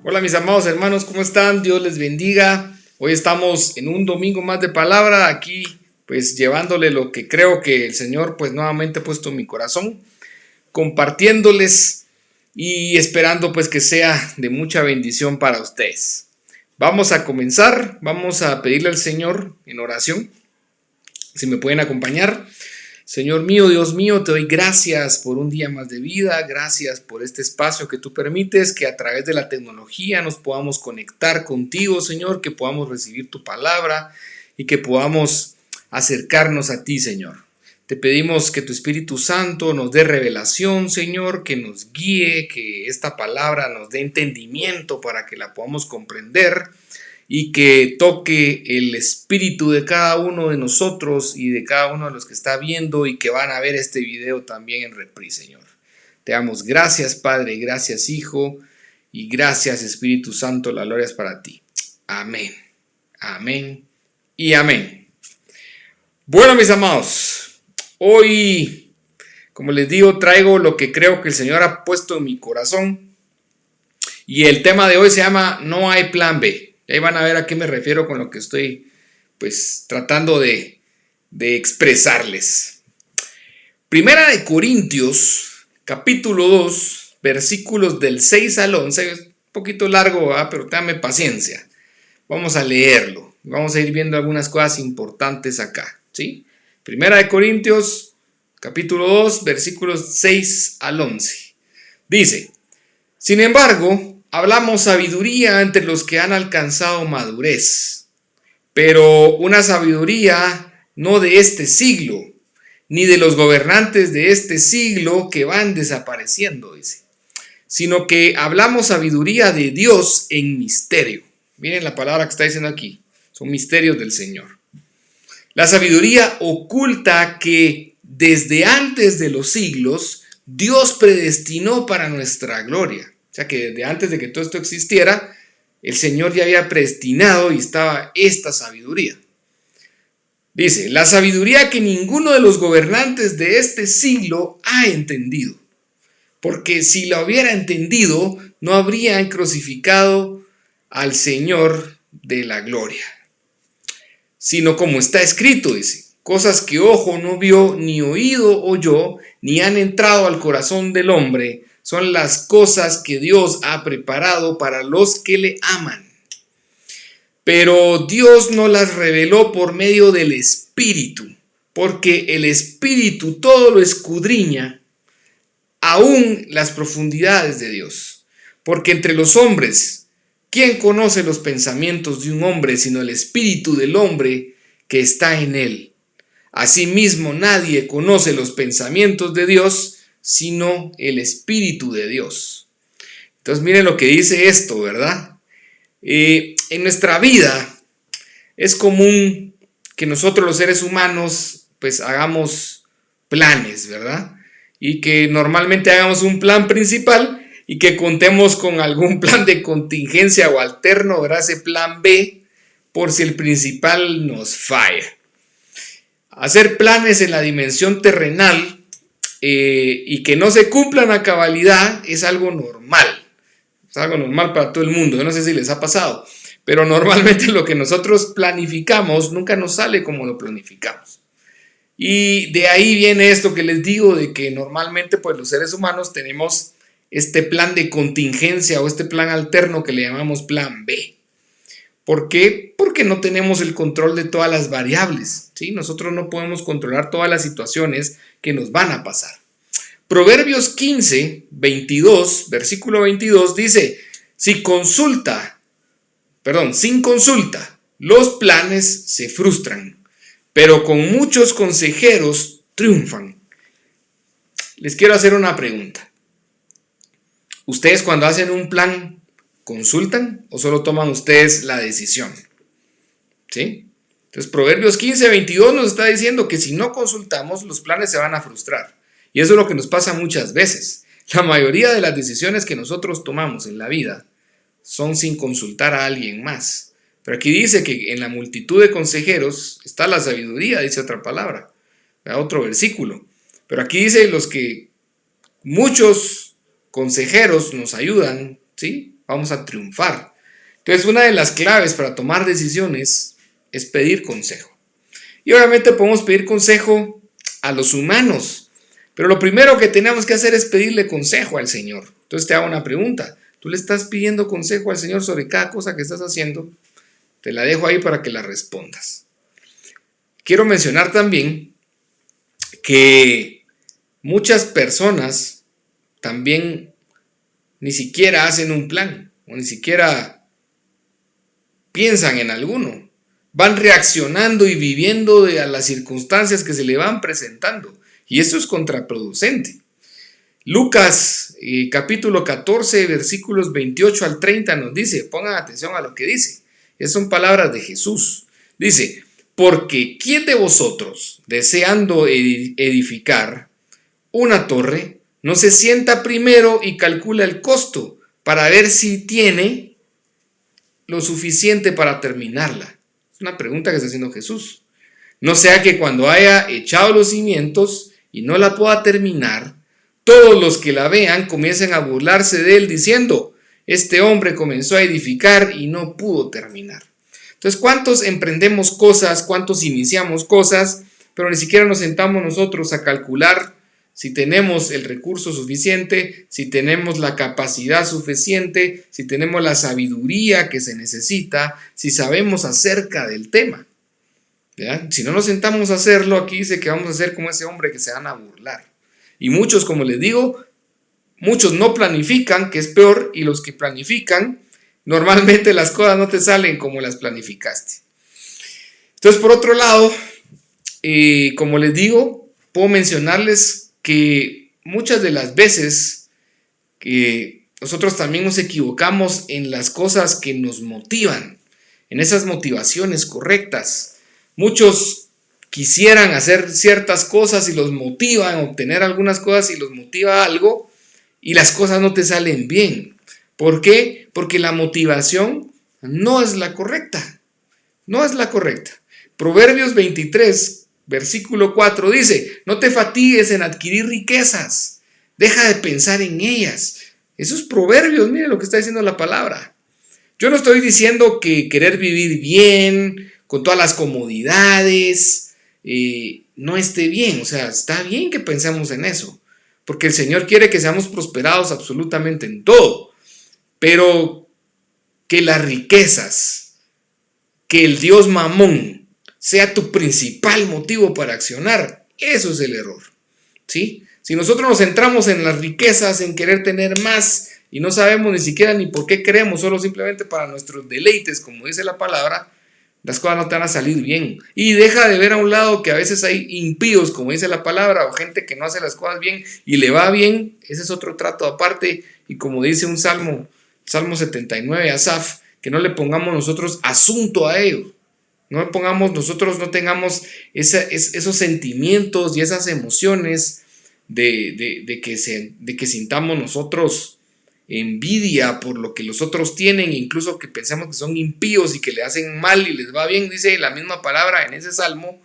Hola mis amados hermanos, ¿cómo están? Dios les bendiga. Hoy estamos en un domingo más de palabra aquí, pues llevándole lo que creo que el Señor pues nuevamente ha puesto en mi corazón, compartiéndoles y esperando pues que sea de mucha bendición para ustedes. Vamos a comenzar, vamos a pedirle al Señor en oración, si me pueden acompañar. Señor mío, Dios mío, te doy gracias por un día más de vida, gracias por este espacio que tú permites, que a través de la tecnología nos podamos conectar contigo, Señor, que podamos recibir tu palabra y que podamos acercarnos a ti, Señor. Te pedimos que tu Espíritu Santo nos dé revelación, Señor, que nos guíe, que esta palabra nos dé entendimiento para que la podamos comprender y que toque el espíritu de cada uno de nosotros y de cada uno de los que está viendo y que van a ver este video también en reprise, Señor. Te damos gracias, Padre, gracias, Hijo, y gracias, Espíritu Santo, la gloria es para ti. Amén, amén y amén. Bueno, mis amados, hoy, como les digo, traigo lo que creo que el Señor ha puesto en mi corazón y el tema de hoy se llama No hay plan B. Y ahí van a ver a qué me refiero con lo que estoy pues tratando de expresarles. Primera de Corintios, capítulo 2, versículos del 6 al 11. Es un poquito largo, ¿verdad? Pero dame paciencia. Vamos a leerlo. Vamos a ir viendo algunas cosas importantes acá, ¿sí? Primera de Corintios, capítulo 2, versículos 6 al 11. Dice: sin embargo, hablamos sabiduría entre los que han alcanzado madurez, pero una sabiduría no de este siglo, ni de los gobernantes de este siglo que van desapareciendo, dice, sino que hablamos sabiduría de Dios en misterio. Miren la palabra que está diciendo aquí, son misterios del Señor. La sabiduría oculta que desde antes de los siglos Dios predestinó para nuestra gloria. O sea que desde antes de que todo esto existiera, el Señor ya había predestinado y estaba esta sabiduría. Dice, la sabiduría que ninguno de los gobernantes de este siglo ha entendido. Porque si la hubiera entendido, no habrían crucificado al Señor de la gloria. Sino como está escrito, dice, cosas que ojo no vio, ni oído oyó, ni han entrado al corazón del hombre, son las cosas que Dios ha preparado para los que le aman. Pero Dios no las reveló por medio del Espíritu, porque el Espíritu todo lo escudriña, aún las profundidades de Dios. Porque entre los hombres, ¿quién conoce los pensamientos de un hombre sino el Espíritu del hombre que está en él? Asimismo, nadie conoce los pensamientos de Dios sino el Espíritu de Dios. Entonces miren lo que dice esto, ¿verdad? En nuestra vida es común que nosotros los seres humanos pues hagamos planes, ¿verdad? Y que normalmente hagamos un plan principal y que contemos con algún plan de contingencia o alterno, ¿verdad? Ese plan B, por si el principal nos falla. Hacer planes en la dimensión terrenal y que no se cumplan a cabalidad es algo normal. Es algo normal para todo el mundo. Yo no sé si les ha pasado, pero normalmente lo que nosotros planificamos nunca nos sale como lo planificamos. Y de ahí viene esto que les digo, de que normalmente pues los seres humanos tenemos este plan de contingencia o este plan alterno que le llamamos plan B. ¿Por qué? Porque no tenemos el control de todas las variables, ¿sí? Nosotros no podemos controlar todas las situaciones que nos van a pasar. Proverbios 15, 22, versículo 22 dice, sin consulta, los planes se frustran, pero con muchos consejeros triunfan. Les quiero hacer una pregunta. ¿Ustedes cuando hacen un plan consultan o solo toman ustedes la decisión? ¿Sí? Entonces Proverbios 15, 22 nos está diciendo que si no consultamos, los planes se van a frustrar. Y eso es lo que nos pasa muchas veces. La mayoría de las decisiones que nosotros tomamos en la vida son sin consultar a alguien más. Pero aquí dice que en la multitud de consejeros está la sabiduría, dice otra palabra, otro versículo. Pero aquí dice los que muchos consejeros nos ayudan, ¿sí? vamos a triunfar. Entonces, una de las claves para tomar decisiones es pedir consejo. Y obviamente podemos pedir consejo a los humanos, pero lo primero que tenemos que hacer es pedirle consejo al Señor. Entonces te hago una pregunta. ¿Tú le estás pidiendo consejo al Señor sobre cada cosa que estás haciendo? Te la dejo ahí para que la respondas. Quiero mencionar también que muchas personas también ni siquiera hacen un plan o ni siquiera piensan en alguno. Van reaccionando y viviendo a las circunstancias que se le van presentando. Y esto es contraproducente. Lucas capítulo 14 versículos 28 al 30 nos dice, pongan atención a lo que dice. Esas son palabras de Jesús. Dice, porque ¿quién de vosotros, deseando edificar una torre, no se sienta primero y calcula el costo para ver si tiene lo suficiente para terminarla? Es una pregunta que está haciendo Jesús. No sea que cuando haya echado los cimientos y no la pueda terminar, todos los que la vean comiencen a burlarse de él diciendo, este hombre comenzó a edificar y no pudo terminar. Entonces, ¿cuántos emprendemos cosas? ¿Cuántos iniciamos cosas? Pero ni siquiera nos sentamos nosotros a calcular si tenemos el recurso suficiente, si tenemos la capacidad suficiente, si tenemos la sabiduría que se necesita, si sabemos acerca del tema. ¿Ya? Si no nos sentamos a hacerlo, aquí dice que vamos a ser como ese hombre que se van a burlar. Y muchos, como les digo, muchos no planifican, que es peor, y los que planifican, normalmente las cosas no te salen como las planificaste. Entonces, por otro lado, como les digo, puedo mencionarles que muchas de las veces que nosotros también nos equivocamos en las cosas que nos motivan, en esas motivaciones correctas. Muchos quisieran hacer ciertas cosas y los motivan, obtener algunas cosas y los motiva algo, y las cosas no te salen bien. ¿Por qué? Porque la motivación no es la correcta. No es la correcta. Proverbios 23, versículo 4 dice, no te fatigues en adquirir riquezas, deja de pensar en ellas. Esos proverbios, miren lo que está diciendo la palabra. Yo no estoy diciendo que querer vivir bien, con todas las comodidades, no esté bien. O sea, está bien que pensemos en eso, porque el Señor quiere que seamos prosperados absolutamente en todo. Pero que las riquezas, que el Dios Mamón sea tu principal motivo para accionar, eso es el error, ¿sí? Si nosotros nos centramos en las riquezas, en querer tener más, y no sabemos ni siquiera ni por qué queremos, solo simplemente para nuestros deleites, como dice la palabra, las cosas no te van a salir bien. Y deja de ver a un lado que a veces hay impíos, como dice la palabra, o gente que no hace las cosas bien y le va bien. Ese es otro trato aparte. Y como dice un Salmo 79, Asaf, que no le pongamos nosotros asunto a ellos. No pongamos nosotros, no tengamos esos sentimientos y esas emociones de que sintamos nosotros envidia por lo que los otros tienen, incluso que pensamos que son impíos y que le hacen mal y les va bien. Dice la misma palabra en ese salmo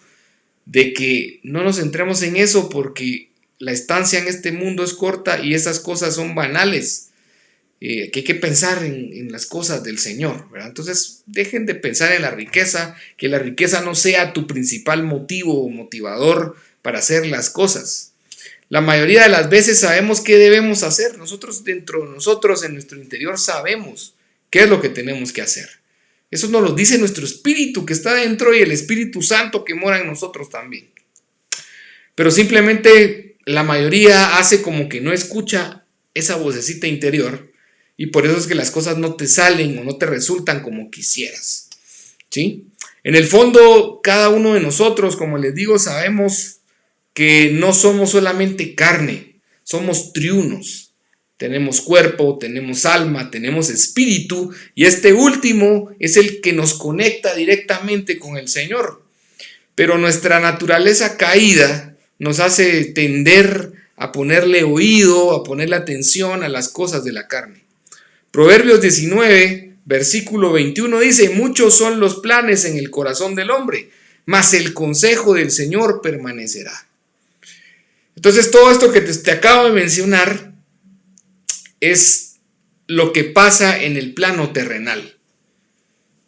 de que no nos centremos en eso, porque la estancia en este mundo es corta y esas cosas son banales. Que hay que pensar en las cosas del Señor, ¿verdad? Entonces dejen de pensar en la riqueza, que la riqueza no sea tu principal motivo o motivador para hacer las cosas. La mayoría de las veces sabemos qué debemos hacer. Nosotros dentro de nosotros, en nuestro interior, sabemos qué es lo que tenemos que hacer. Eso nos lo dice nuestro espíritu que está dentro y el Espíritu Santo que mora en nosotros también. Pero simplemente la mayoría hace como que no escucha esa vocecita interior, y por eso es que las cosas no te salen o no te resultan como quisieras, ¿sí? En el fondo, cada uno de nosotros, como les digo, sabemos que no somos solamente carne, somos triunos. Tenemos cuerpo, tenemos alma, tenemos espíritu, y este último es el que nos conecta directamente con el Señor. Pero nuestra naturaleza caída nos hace tender a ponerle oído, a ponerle atención a las cosas de la carne. Proverbios 19, versículo 21 dice, muchos son los planes en el corazón del hombre, mas el consejo del Señor permanecerá. Entonces todo esto que te acabo de mencionar es lo que pasa en el plano terrenal.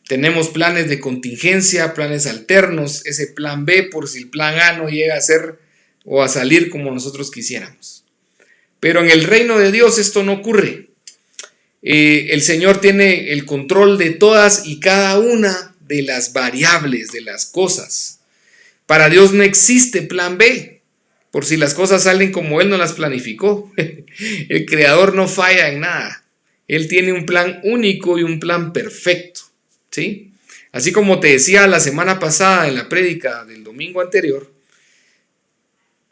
Tenemos planes de contingencia, planes alternos, ese plan B por si el plan A no llega a ser o a salir como nosotros quisiéramos. Pero en el reino de Dios esto no ocurre. El Señor tiene el control de todas y cada una de las variables, de las cosas. Para Dios no existe plan B, por si las cosas salen como Él no las planificó. El Creador no falla en nada. Él tiene un plan único y un plan perfecto, ¿sí? Así como te decía la semana pasada en la prédica del domingo anterior,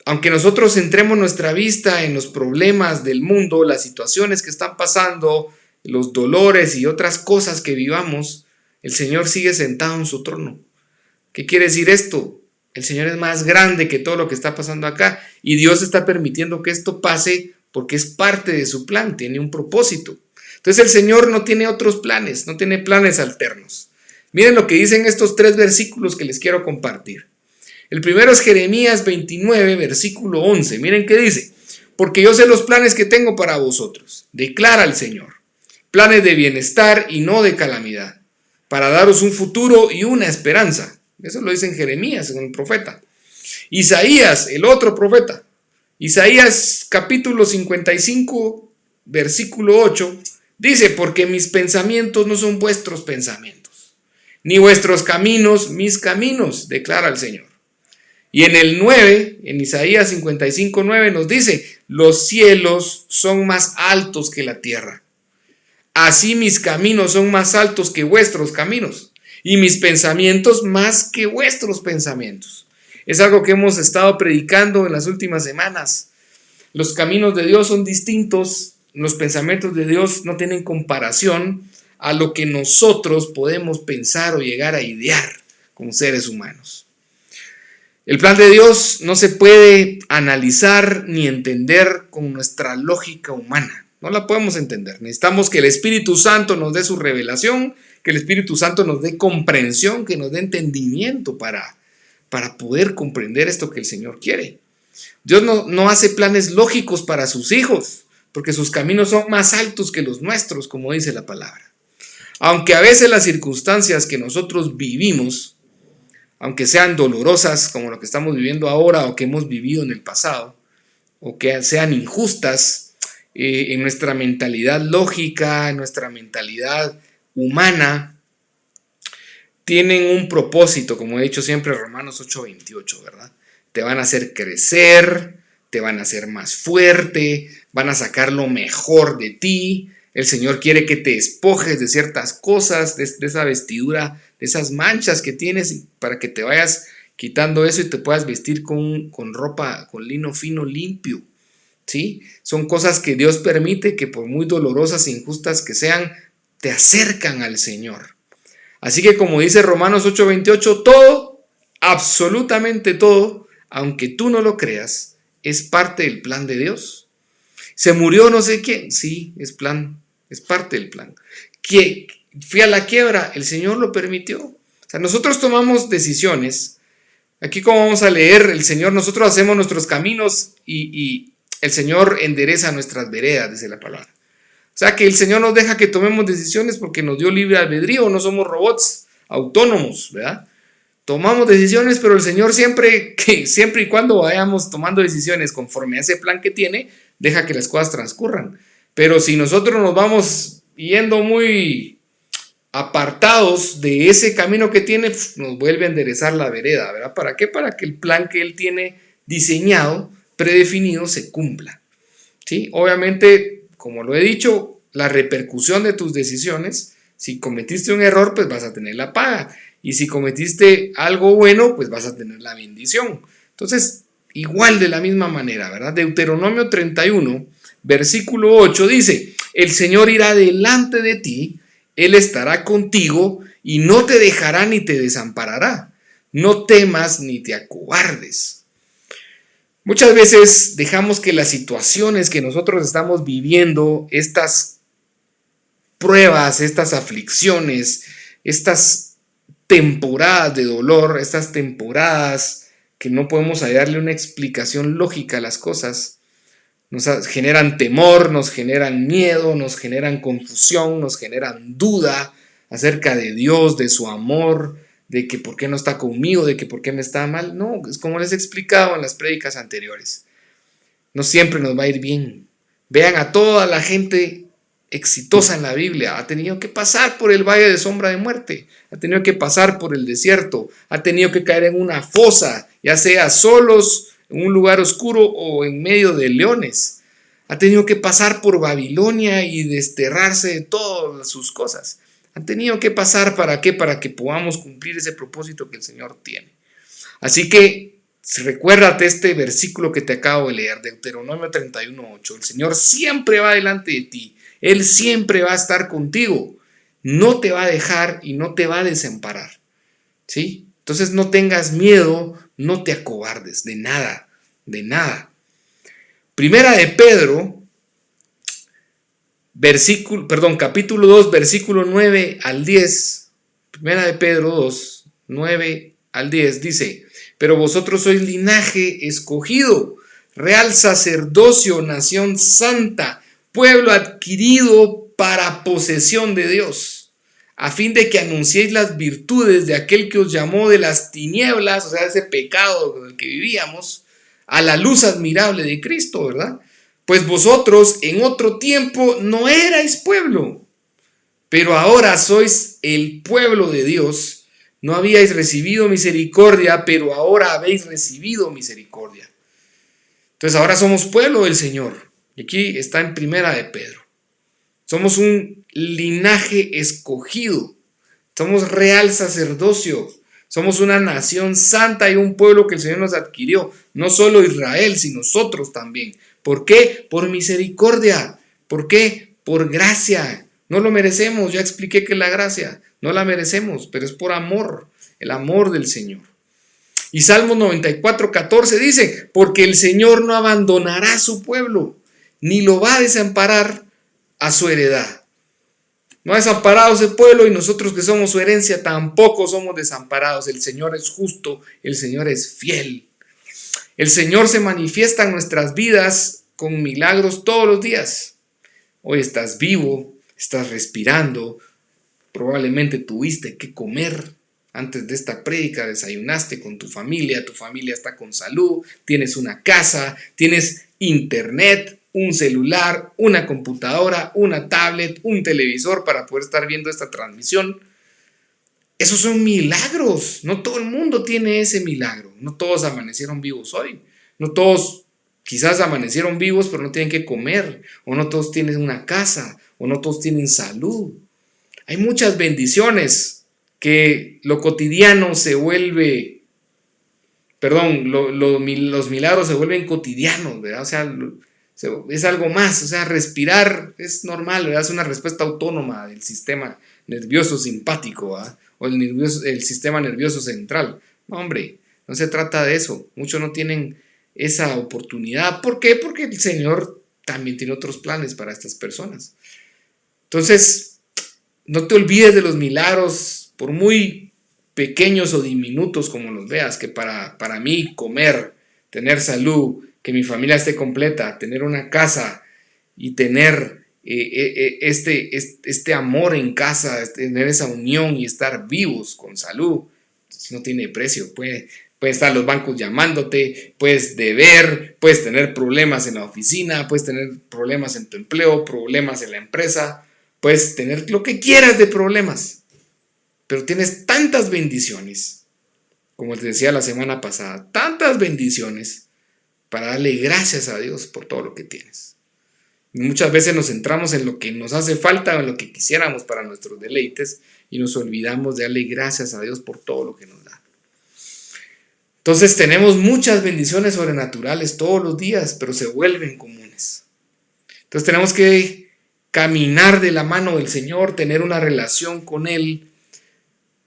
aunque nosotros centremos nuestra vista en los problemas del mundo, las situaciones que están pasando, los dolores y otras cosas que vivamos, el Señor sigue sentado en su trono. ¿Qué quiere decir esto? El Señor es más grande que todo lo que está pasando acá y Dios está permitiendo que esto pase porque es parte de su plan, tiene un propósito. Entonces el Señor no tiene otros planes, no tiene planes alternos. Miren lo que dicen estos 3 versículos que les quiero compartir. El primero es Jeremías 29, versículo 11. Miren qué dice. Porque yo sé los planes que tengo para vosotros, declara el Señor. Planes de bienestar y no de calamidad, para daros un futuro y una esperanza. Eso lo dice en Jeremías, en el profeta. Isaías, el otro profeta. Isaías capítulo 55, versículo 8, dice, porque mis pensamientos no son vuestros pensamientos, ni vuestros caminos mis caminos, declara el Señor. Y en el 9, en Isaías 55, 9 nos dice, los cielos son más altos que la tierra. Así mis caminos son más altos que vuestros caminos, y mis pensamientos más que vuestros pensamientos. Es algo que hemos estado predicando en las últimas semanas. Los caminos de Dios son distintos, los pensamientos de Dios no tienen comparación a lo que nosotros podemos pensar o llegar a idear como seres humanos. El plan de Dios no se puede analizar ni entender con nuestra lógica humana. No la podemos entender. Necesitamos que el Espíritu Santo nos dé su revelación, que el Espíritu Santo nos dé comprensión, que nos dé entendimiento para poder comprender esto que el Señor quiere. Dios no hace planes lógicos para sus hijos, porque sus caminos son más altos que los nuestros, como dice la palabra. Aunque a veces las circunstancias que nosotros vivimos, aunque sean dolorosas como lo que estamos viviendo ahora o que hemos vivido en el pasado, o que sean injustas, en nuestra mentalidad lógica, en nuestra mentalidad humana, tienen un propósito, como he dicho siempre, Romanos 8:28, ¿verdad? Te van a hacer crecer, te van a hacer más fuerte, van a sacar lo mejor de ti. El Señor quiere que te despojes de ciertas cosas, de esa vestidura, de esas manchas que tienes, para que te vayas quitando eso y te puedas vestir con ropa, con lino fino, limpio. ¿Sí? Son cosas que Dios permite que por muy dolorosas e injustas que sean, te acercan al Señor. Así que como dice Romanos 8:28, todo, absolutamente todo, aunque tú no lo creas, es parte del plan de Dios. Se murió no sé quién, sí, es parte del plan. Que fui a la quiebra, el Señor lo permitió. O sea, nosotros tomamos decisiones. Aquí como vamos a leer, el Señor, nosotros hacemos nuestros caminos y el Señor endereza nuestras veredas, dice la palabra. O sea que el Señor nos deja que tomemos decisiones porque nos dio libre albedrío, no somos robots autónomos, ¿verdad? Tomamos decisiones, pero el Señor siempre y cuando vayamos tomando decisiones conforme a ese plan que tiene, deja que las cosas transcurran. Pero si nosotros nos vamos yendo muy apartados de ese camino que tiene, nos vuelve a enderezar la vereda, ¿verdad? ¿Para qué? Para que el plan que Él tiene diseñado, predefinido, se cumpla. ¿Sí? Obviamente, como lo he dicho, la repercusión de tus decisiones, si cometiste un error, pues vas a tener la paga. Y si cometiste algo bueno, pues vas a tener la bendición. Entonces, igual de la misma manera, ¿verdad? Deuteronomio 31, versículo 8 dice, el Señor irá delante de ti, Él estará contigo y no te dejará ni te desamparará. No temas ni te acobardes. Muchas veces dejamos que las situaciones que nosotros estamos viviendo, estas pruebas, estas aflicciones, estas temporadas de dolor, estas temporadas que no podemos hallarle una explicación lógica a las cosas, generan temor, nos generan miedo, nos generan confusión, nos generan duda acerca de Dios, de su amor, de que por qué no está conmigo, de que por qué me está mal. No, es como les he explicado en las prédicas anteriores. No siempre nos va a ir bien. Vean a toda la gente exitosa en la Biblia. Ha tenido que pasar por el valle de sombra de muerte. Ha tenido que pasar por el desierto. Ha tenido que caer en una fosa, ya sea solos, en un lugar oscuro o en medio de leones. Ha tenido que pasar por Babilonia y desterrarse de todas sus cosas. Han tenido que pasar, ¿para qué? Para que podamos cumplir ese propósito que el Señor tiene. Así que recuérdate este versículo que te acabo de leer, Deuteronomio 31:8. El Señor siempre va delante de ti. Él siempre va a estar contigo. No te va a dejar y no te va a desamparar. ¿Sí? Entonces no tengas miedo, no te acobardes de nada, de nada. Primera de Pedro, capítulo 2, versículo 9 al 10. Primera de Pedro 2, 9 al 10 dice: pero vosotros sois linaje escogido, real sacerdocio, nación santa, pueblo adquirido para posesión de Dios, a fin de que anunciéis las virtudes de aquel que os llamó de las tinieblas, o sea, ese pecado con el que vivíamos, a la luz admirable de Cristo, ¿verdad? Pues vosotros en otro tiempo no erais pueblo, pero ahora sois el pueblo de Dios. No habíais recibido misericordia, pero ahora habéis recibido misericordia. Entonces ahora somos pueblo del Señor. Y aquí está en Primera de Pedro. Somos un linaje escogido. Somos real sacerdocio. Somos una nación santa y un pueblo que el Señor nos adquirió. No solo Israel, sino nosotros también. ¿Por qué? Por misericordia. ¿Por qué? Por gracia. No lo merecemos. Ya expliqué que es la gracia. No la merecemos, pero es por amor. El amor del Señor. Y Salmo 94:14 dice: porque el Señor no abandonará a su pueblo, ni lo va a desamparar a su heredad. No ha desamparado ese pueblo y nosotros que somos su herencia tampoco somos desamparados. El Señor es justo, el Señor es fiel. El Señor se manifiesta en nuestras vidas con milagros todos los días. Hoy estás vivo, estás respirando, probablemente tuviste que comer. Antes de esta prédica desayunaste con tu familia está con salud, tienes una casa, tienes internet, un celular, una computadora, una tablet, un televisor para poder estar viendo esta transmisión. Esos son milagros. No todo el mundo tiene ese milagro. No todos amanecieron vivos hoy. No todos quizás amanecieron vivos pero no tienen que comer. O no todos tienen una casa. O no todos tienen salud. Hay muchas bendiciones que lo cotidiano se vuelve, los milagros se vuelven cotidianos, ¿verdad? O sea, es algo más, o sea, respirar es normal, ¿verdad? Es una respuesta autónoma del sistema nervioso simpático, ¿verdad? O el sistema nervioso central. No, hombre, no se trata de eso. Muchos no tienen esa oportunidad. ¿Por qué? Porque el Señor también tiene otros planes para estas personas. Entonces, no te olvides de los milagros, por muy pequeños o diminutos como los veas, que para mí comer, tener salud, que mi familia esté completa, tener una casa y tener este amor en casa, tener esa unión y estar vivos con salud, no tiene precio. Puede estar los bancos llamándote, puedes deber, puedes tener problemas en la oficina, puedes tener problemas en tu empleo, problemas en la empresa, puedes tener lo que quieras de problemas. Pero tienes tantas bendiciones, como te decía la semana pasada, tantas bendiciones para darle gracias a Dios por todo lo que tienes. Y muchas veces nos centramos en lo que nos hace falta o en lo que quisiéramos para nuestros deleites y nos olvidamos de darle gracias a Dios por todo lo que nos da. Entonces tenemos muchas bendiciones sobrenaturales todos los días, pero se vuelven comunes. Entonces tenemos que caminar de la mano del Señor, tener una relación con Él.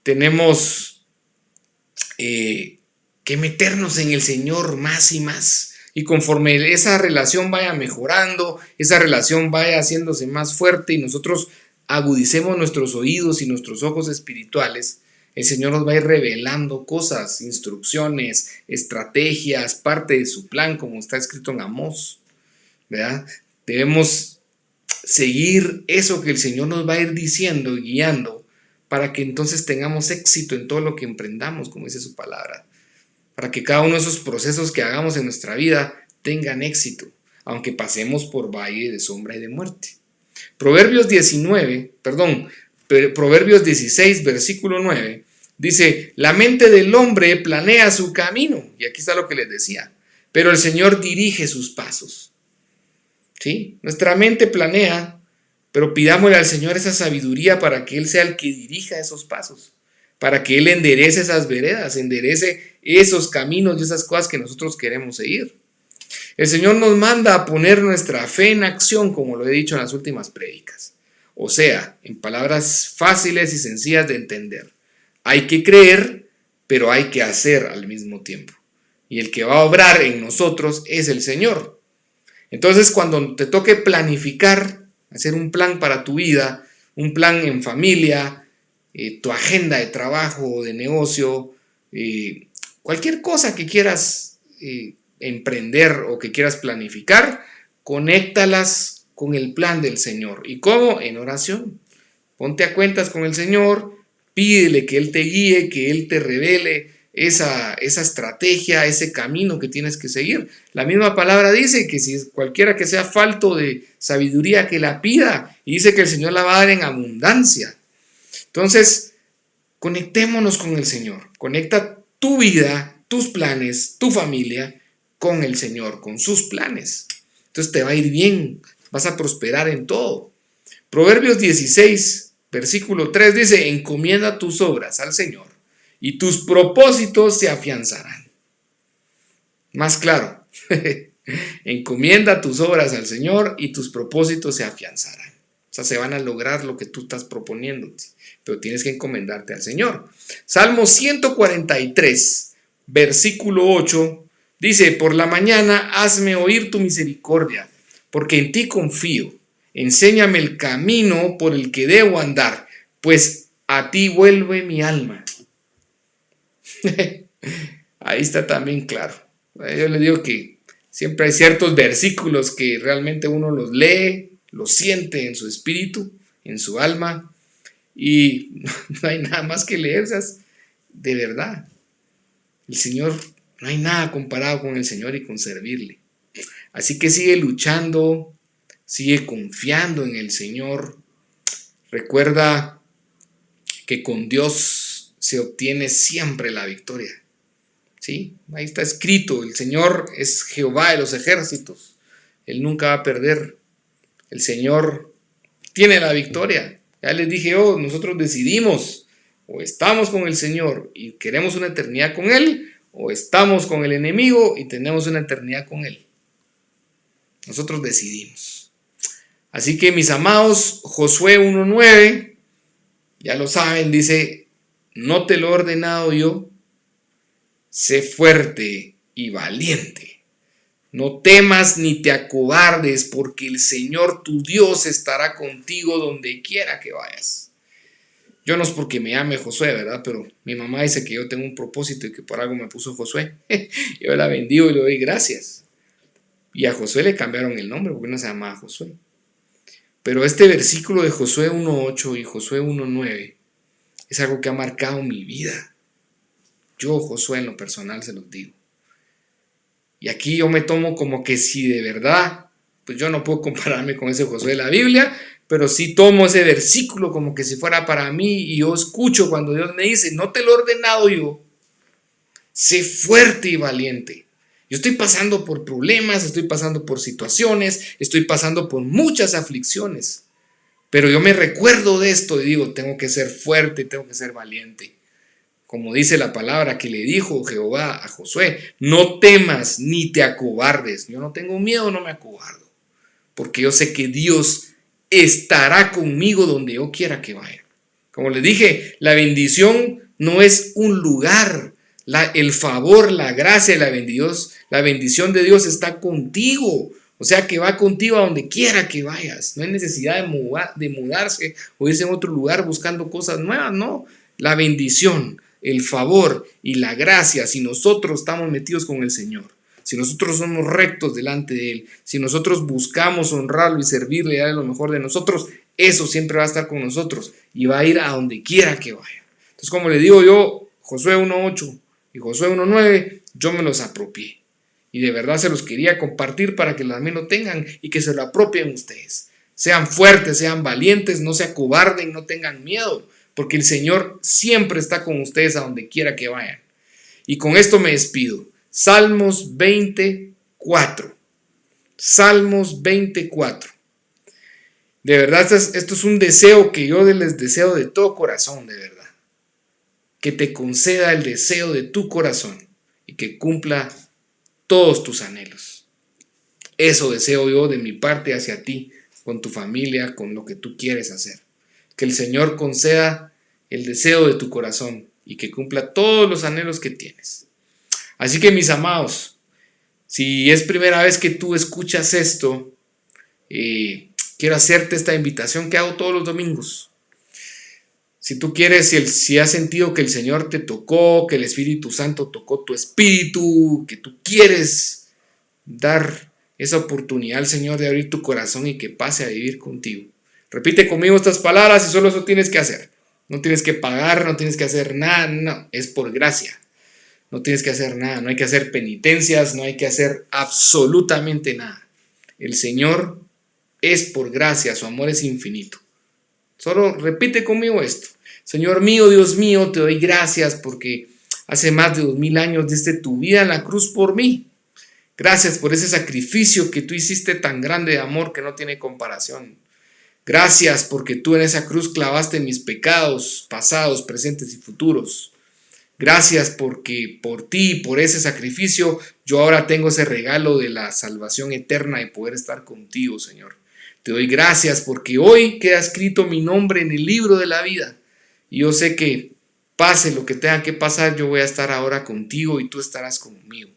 Tenemos que meternos en el Señor más y más. Y conforme esa relación vaya mejorando, esa relación vaya haciéndose más fuerte y nosotros agudicemos nuestros oídos y nuestros ojos espirituales, el Señor nos va a ir revelando cosas, instrucciones, estrategias, parte de su plan, como está escrito en Amós. ¿verdad? Debemos seguir eso que el Señor nos va a ir diciendo y guiando para que entonces tengamos éxito en todo lo que emprendamos, como dice su palabra, para que cada uno de esos procesos que hagamos en nuestra vida tengan éxito, aunque pasemos por valle de sombra y de muerte. Proverbios 16, versículo 9, dice: la mente del hombre planea su camino, y aquí está lo que les decía, pero el Señor dirige sus pasos. ¿Sí? Nuestra mente planea, pero pidámosle al Señor esa sabiduría para que Él sea el que dirija esos pasos, para que Él enderece esas veredas, enderece esos caminos y esas cosas que nosotros queremos seguir. El Señor nos manda a poner nuestra fe en acción, como lo he dicho en las últimas prédicas. O sea, en palabras fáciles y sencillas de entender. Hay que creer, pero hay que hacer al mismo tiempo. Y el que va a obrar en nosotros es el Señor. Entonces, cuando te toque planificar, hacer un plan para tu vida, un plan en familia, tu agenda de trabajo o de negocio, cualquier cosa que quieras emprender o que quieras planificar, conéctalas con el plan del Señor. ¿Y cómo? En oración. Ponte a cuentas con el Señor, pídele que Él te guíe, que Él te revele esa estrategia, ese camino que tienes que seguir. La misma palabra dice que si cualquiera que sea falto de sabiduría, que la pida, y dice que el Señor la va a dar en abundancia. Entonces, conectémonos con el Señor. Conecta tu vida, tus planes, tu familia con el Señor, con sus planes. Entonces te va a ir bien, vas a prosperar en todo. Proverbios 16, versículo 3 dice: encomienda tus obras al Señor y tus propósitos se afianzarán. Más claro, encomienda tus obras al Señor y tus propósitos se afianzarán. O sea, se van a lograr lo que tú estás proponiéndote, pero tienes que encomendarte al Señor. Salmo 143, versículo 8, dice: por la mañana hazme oír tu misericordia, porque en ti confío. Enséñame el camino por el que debo andar, pues a ti vuelve mi alma. Ahí está también claro. Yo le digo que siempre hay ciertos versículos que realmente uno los lee, los siente en su espíritu, en su alma, y no hay nada más que leerlas de verdad. El Señor, no hay nada comparado con el Señor y con servirle. Así que sigue luchando, sigue confiando en el Señor. Recuerda que con Dios se obtiene siempre la victoria. ¿Sí? Ahí está escrito: el Señor es Jehová de los ejércitos. Él nunca va a perder. El Señor tiene la victoria. Ya les dije yo, nosotros decidimos: o estamos con el Señor y queremos una eternidad con Él, o estamos con el enemigo y tenemos una eternidad con Él. Nosotros decidimos. Así que, mis amados, Josué 1:9, ya lo saben, dice: no te lo he ordenado yo, sé fuerte y valiente. No temas ni te acobardes, porque el Señor tu Dios estará contigo donde quiera que vayas. Yo no es porque me llame Josué, ¿verdad? Pero mi mamá dice que yo tengo un propósito y que por algo me puso Josué. Yo la bendigo y le doy gracias. Y a Josué le cambiaron el nombre porque no se llamaba Josué. Pero este versículo de Josué 1:8 y Josué 1:9 es algo que ha marcado mi vida. Yo, Josué, en lo personal se los digo. Y aquí yo me tomo como que si de verdad, pues yo no puedo compararme con ese Josué de la Biblia, pero sí tomo ese versículo como que si fuera para mí, y yo escucho cuando Dios me dice: no te lo he ordenado yo, sé fuerte y valiente. Yo estoy pasando por problemas, estoy pasando por situaciones, estoy pasando por muchas aflicciones, pero yo me recuerdo de esto y digo: tengo que ser fuerte, tengo que ser valiente. Como dice la palabra que le dijo Jehová a Josué: no temas ni te acobardes. Yo no tengo miedo, no me acobardo, porque yo sé que Dios estará conmigo donde yo quiera que vaya. Como les dije, la bendición no es un lugar. El favor, la gracia, la bendición de Dios está contigo. O sea, que va contigo a donde quiera que vayas. No hay necesidad de mudarse o irse a otro lugar buscando cosas nuevas. No, la bendición, el favor y la gracia, si nosotros estamos metidos con el Señor, si nosotros somos rectos delante de Él, si nosotros buscamos honrarlo y servirle y darle lo mejor de nosotros, eso siempre va a estar con nosotros y va a ir a donde quiera que vaya. Entonces, como le digo yo, Josué 1.8 y Josué 1.9, yo me los apropié. Y de verdad se los quería compartir para que también lo tengan y que se lo apropien ustedes. Sean fuertes, sean valientes, no se acobarden, no tengan miedo, porque el Señor siempre está con ustedes a donde quiera que vayan. Y con esto me despido. Salmos 24. Salmos 24. De verdad, esto es un deseo que yo les deseo de todo corazón, de verdad. Que te conceda el deseo de tu corazón y que cumpla todos tus anhelos. Eso deseo yo de mi parte hacia ti, con tu familia, con lo que tú quieres hacer. Que el Señor conceda el deseo de tu corazón y que cumpla todos los anhelos que tienes. Así que, mis amados, si es primera vez que tú escuchas esto, quiero hacerte esta invitación que hago todos los domingos. Si tú quieres, si has sentido que el Señor te tocó, que el Espíritu Santo tocó tu espíritu, que tú quieres dar esa oportunidad al Señor de abrir tu corazón y que pase a vivir contigo. Repite conmigo estas palabras y solo eso tienes que hacer. No tienes que pagar, no tienes que hacer nada, no, es por gracia. No tienes que hacer nada, no hay que hacer penitencias, no hay que hacer absolutamente nada. El Señor es por gracia, su amor es infinito. Solo repite conmigo esto. Señor mío, Dios mío, te doy gracias porque hace más de 2000 años diste tu vida en la cruz por mí. Gracias por ese sacrificio que tú hiciste tan grande de amor que no tiene comparación. Gracias porque tú en esa cruz clavaste mis pecados pasados, presentes y futuros. Gracias porque por ti y por ese sacrificio yo ahora tengo ese regalo de la salvación eterna y poder estar contigo, Señor. Te doy gracias porque hoy queda escrito mi nombre en el libro de la vida. Y yo sé que pase lo que tenga que pasar, yo voy a estar ahora contigo y tú estarás conmigo.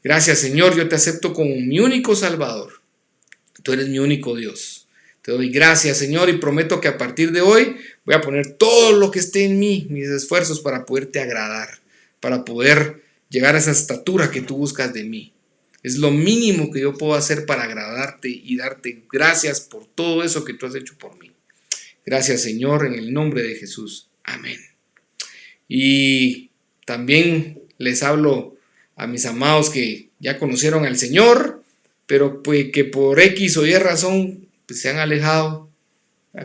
Gracias, Señor, yo te acepto como mi único Salvador. Tú eres mi único Dios. Te doy gracias, Señor, y prometo que a partir de hoy voy a poner todo lo que esté en mí, mis esfuerzos para poderte agradar, para poder llegar a esa estatura que tú buscas de mí. Es lo mínimo que yo puedo hacer para agradarte y darte gracias por todo eso que tú has hecho por mí. Gracias, Señor, en el nombre de Jesús. Amén. Y también les hablo a mis amados que ya conocieron al Señor, pero pues que por X o Y razón pues, se han alejado.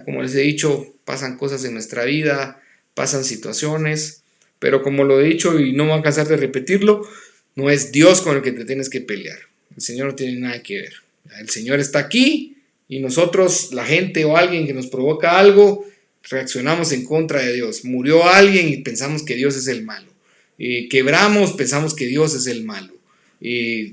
Como les he dicho, pasan cosas en nuestra vida, pasan situaciones, pero como lo he dicho y no me voy a cansar de repetirlo, no es Dios con el que te tienes que pelear. El Señor no tiene nada que ver. El Señor está aquí y nosotros, la gente o alguien que nos provoca algo, reaccionamos en contra de Dios. Murió alguien y pensamos que Dios es el malo. Quebramos, pensamos que Dios es el malo.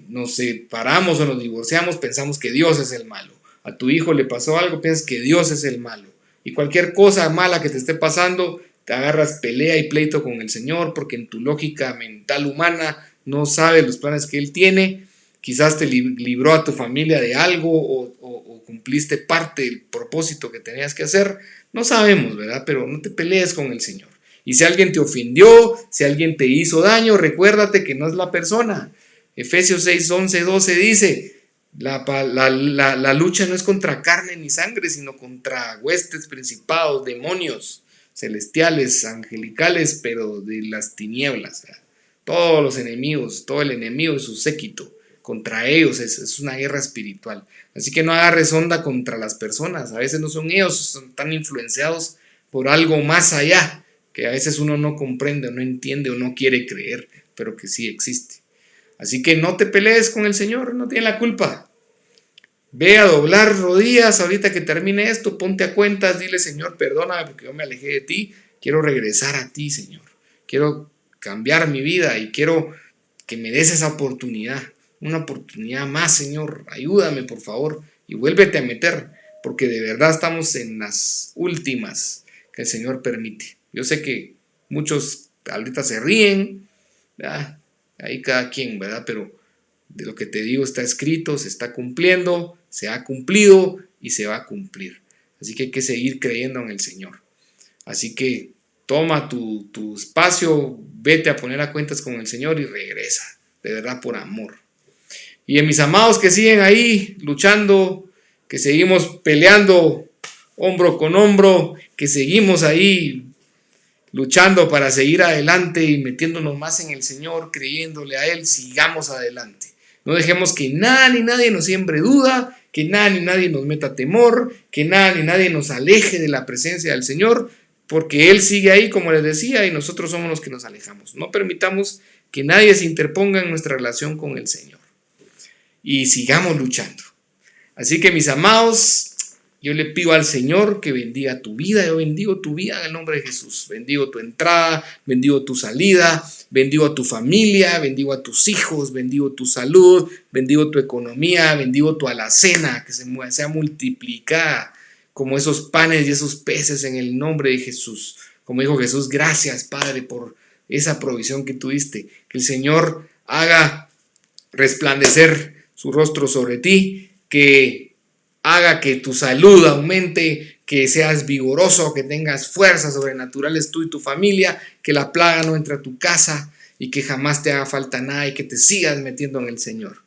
Nos separamos o nos divorciamos, pensamos que Dios es el malo. A tu hijo le pasó algo, piensas que Dios es el malo. Y cualquier cosa mala que te esté pasando, te agarras pelea y pleito con el Señor, porque en tu lógica mental humana no sabes los planes que Él tiene. Quizás te libró a tu familia de algo o cumpliste parte del propósito que tenías que hacer. No sabemos, ¿verdad? Pero no te pelees con el Señor. Y si alguien te ofendió, si alguien te hizo daño, recuérdate que no es la persona. Efesios 6, 11, 12 dice, la lucha no es contra carne ni sangre, sino contra huestes, principados, demonios, celestiales, angelicales, pero de las tinieblas. ¿Verdad? Todos los enemigos, todo el enemigo y su séquito. Contra ellos es una guerra espiritual. Así que no agarres onda contra las personas. A veces no son ellos, son tan influenciados por algo más allá que a veces uno no comprende o no entiende o no quiere creer, pero que sí existe. Así que no te pelees con el Señor, no tiene la culpa. Ve a doblar rodillas ahorita que termine esto, ponte a cuentas, dile Señor, perdóname porque yo me alejé de ti, quiero regresar a ti, Señor. Quiero cambiar mi vida y quiero que me des esa oportunidad. Una oportunidad más, Señor, ayúdame por favor y vuélvete a meter, porque de verdad estamos en las últimas que el Señor permite. Yo sé que muchos ahorita se ríen, ¿verdad? Ahí cada quien, ¿verdad? Pero de lo que te digo está escrito, se está cumpliendo, se ha cumplido y se va a cumplir. Así que hay que seguir creyendo en el Señor. Así que toma tu espacio, vete a poner a cuentas con el Señor y regresa, de verdad por amor. Y en mis amados que siguen ahí luchando, que seguimos peleando hombro con hombro, que seguimos ahí luchando para seguir adelante y metiéndonos más en el Señor, creyéndole a Él, sigamos adelante. No dejemos que nada ni nadie nos siembre duda, que nada ni nadie nos meta temor, que nada ni nadie nos aleje de la presencia del Señor, porque Él sigue ahí, como les decía, y nosotros somos los que nos alejamos. No permitamos que nadie se interponga en nuestra relación con el Señor. Y sigamos luchando. Así que, mis amados, yo le pido al Señor que bendiga tu vida. Yo bendigo tu vida en el nombre de Jesús. Bendigo tu entrada, bendigo tu salida, bendigo a tu familia, bendigo a tus hijos, bendigo tu salud, bendigo tu economía, bendigo tu alacena, que sea multiplicada como esos panes y esos peces en el nombre de Jesús. Como dijo Jesús, gracias, Padre, por esa provisión que tú diste. Que el Señor haga resplandecer su rostro sobre ti, que haga que tu salud aumente, que seas vigoroso, que tengas fuerzas sobrenaturales tú y tu familia, que la plaga no entre a tu casa y que jamás te haga falta nada y que te sigas metiendo en el Señor.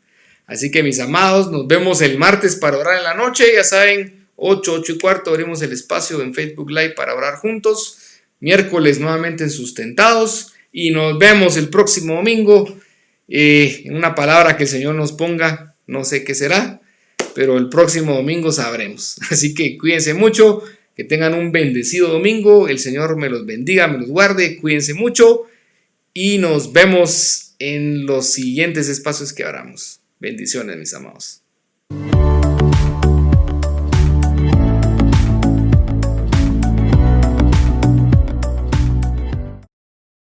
Así que, mis amados, nos vemos el martes para orar en la noche. Ya saben, 8:15 abrimos el espacio en Facebook Live para orar juntos. Miércoles nuevamente en Sustentados y nos vemos el próximo domingo. En una palabra que el Señor nos ponga, no sé qué será, pero el próximo domingo sabremos. Así que cuídense mucho, que tengan un bendecido domingo, el Señor me los bendiga, me los guarde, cuídense mucho y nos vemos en los siguientes espacios que abramos. Bendiciones, mis amados.